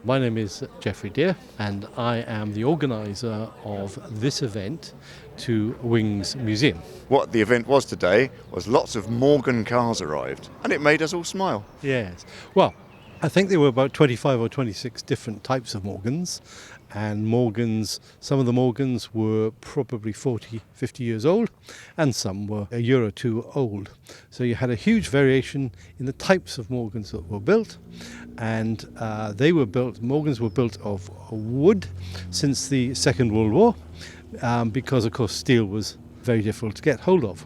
My name is Jeffery Deere and I am the organiser of this event to Wings Museum. What the event was today was lots of Morgan cars arrived, and it made us all smile. Yes. Well, I think there were about 25 or 26 different types of Morgans, and some of the Morgans were probably 40, 50 years old, and some were a year or two old. So you had a huge variation in the types of Morgans that were built, and Morgans were built of wood since the Second World War, because of course steel was very difficult to get hold of.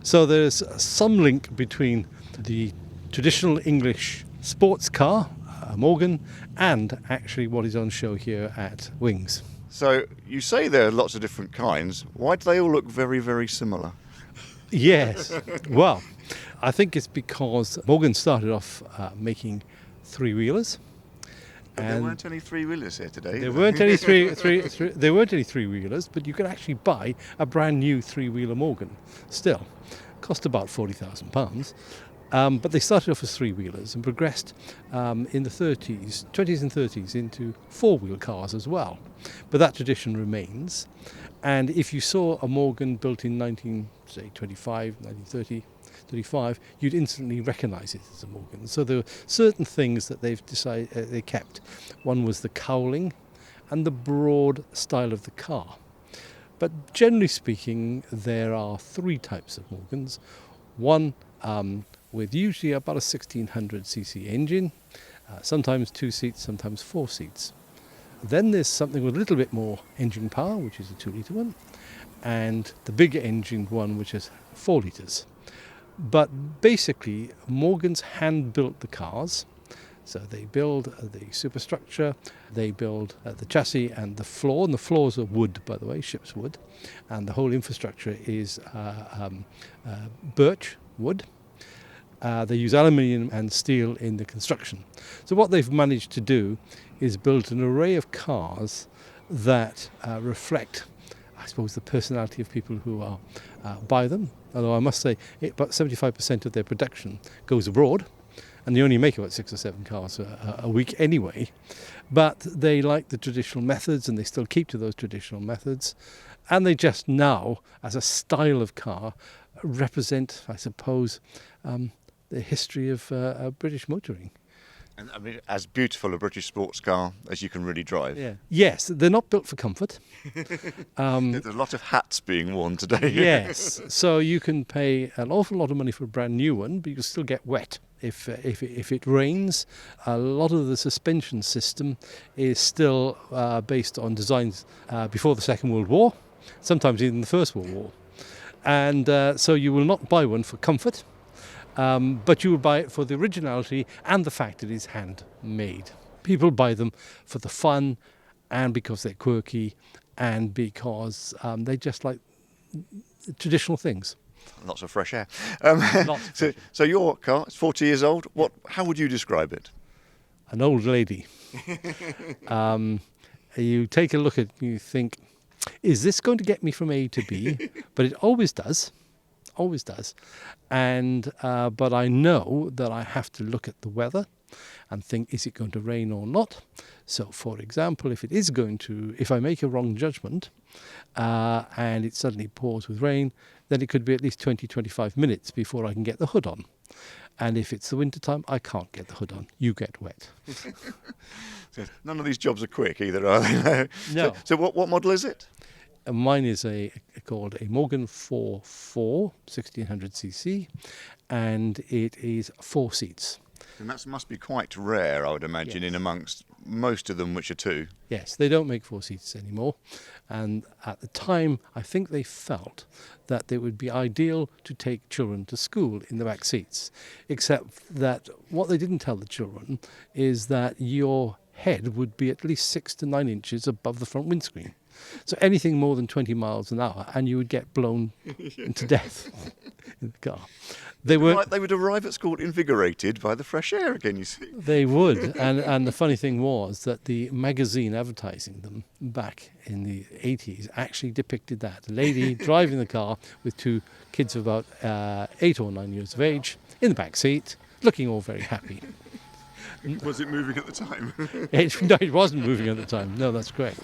So there's some link between the traditional English sports car, Morgan, and actually what is on show here at Wings. So you say there are lots of different kinds. Why do they all look very, very similar? Yes. Well, I think it's because Morgan started off making three-wheelers. There weren't any three-wheelers here today. There weren't any there weren't any three-wheelers, but you could actually buy a brand new three-wheeler Morgan. Still, cost about £40,000. But they started off as three-wheelers and progressed in the 20s and 30s into four-wheel cars as well. But that tradition remains. And if you saw a Morgan built in 1935, you'd instantly recognise it as a Morgan. So there were certain things that they've decided they kept. One was the cowling and the broad style of the car. But generally speaking, there are three types of Morgans. One with usually about a 1600cc engine, sometimes 2 seats, sometimes 4 seats. Then there's something with a little bit more engine power, which is a 2-litre one, and the bigger engined one, which is 4 litres. But basically, Morgans hand-built the cars. So they build the superstructure, they build the chassis and the floors are wood, by the way, ship's wood, and the whole infrastructure is birch wood. They use aluminium and steel in the construction. So what they've managed to do is build an array of cars that reflect, I suppose, the personality of people who are buy them. Although I must say, about 75% of their production goes abroad, and they only make about 6 or 7 cars a week anyway. But they like the traditional methods, and they still keep to those traditional methods. And they just now, as a style of car, represent, I suppose, the history of British motoring. And I mean, as beautiful a British sports car as you can really drive. Yeah. Yes, they're not built for comfort. There's a lot of hats being worn today. Yes, so you can pay an awful lot of money for a brand new one, but you'll still get wet. If it rains, a lot of the suspension system is still based on designs before the Second World War, sometimes even the First World War. And so you will not buy one for comfort, but you will buy it for the originality and the fact it is handmade. People buy them for the fun and because they're quirky and because they just like traditional things. Lots of fresh air. So So your car is 40 years old. How would you describe it? an old lady. You take a look at it and you think, is this going to get me from A to B? But it always does. Always does. And but I know that I have to look at the weather and think, is it going to rain or not? So, for example, if I make a wrong judgment and it suddenly pours with rain, then it could be at least 20-25 minutes before I can get the hood on. And if it's the winter time, I can't get the hood on. You get wet. So none of these jobs are quick either, are they? No. So what model is it? Mine is called a Morgan 4.4 1600cc, and it is 4 seats. And that must be quite rare, I would imagine, Yes. in amongst most of them, which are 2. Yes, they don't make 4 seats anymore. And at the time, I think they felt that it would be ideal to take children to school in the back seats. Except that what they didn't tell the children is that your head would be at least 6 to 9 inches above the front windscreen. So anything more than 20 miles an hour and you would get blown to death in the car. They would arrive at school invigorated by the fresh air again, you see. They would, and the funny thing was that the magazine advertising them back in the 80s actually depicted that. A lady driving the car with 2 kids of about 8 or 9 years of age in the back seat, looking all very happy. Was it moving at the time? No, it wasn't moving at the time. No, that's correct.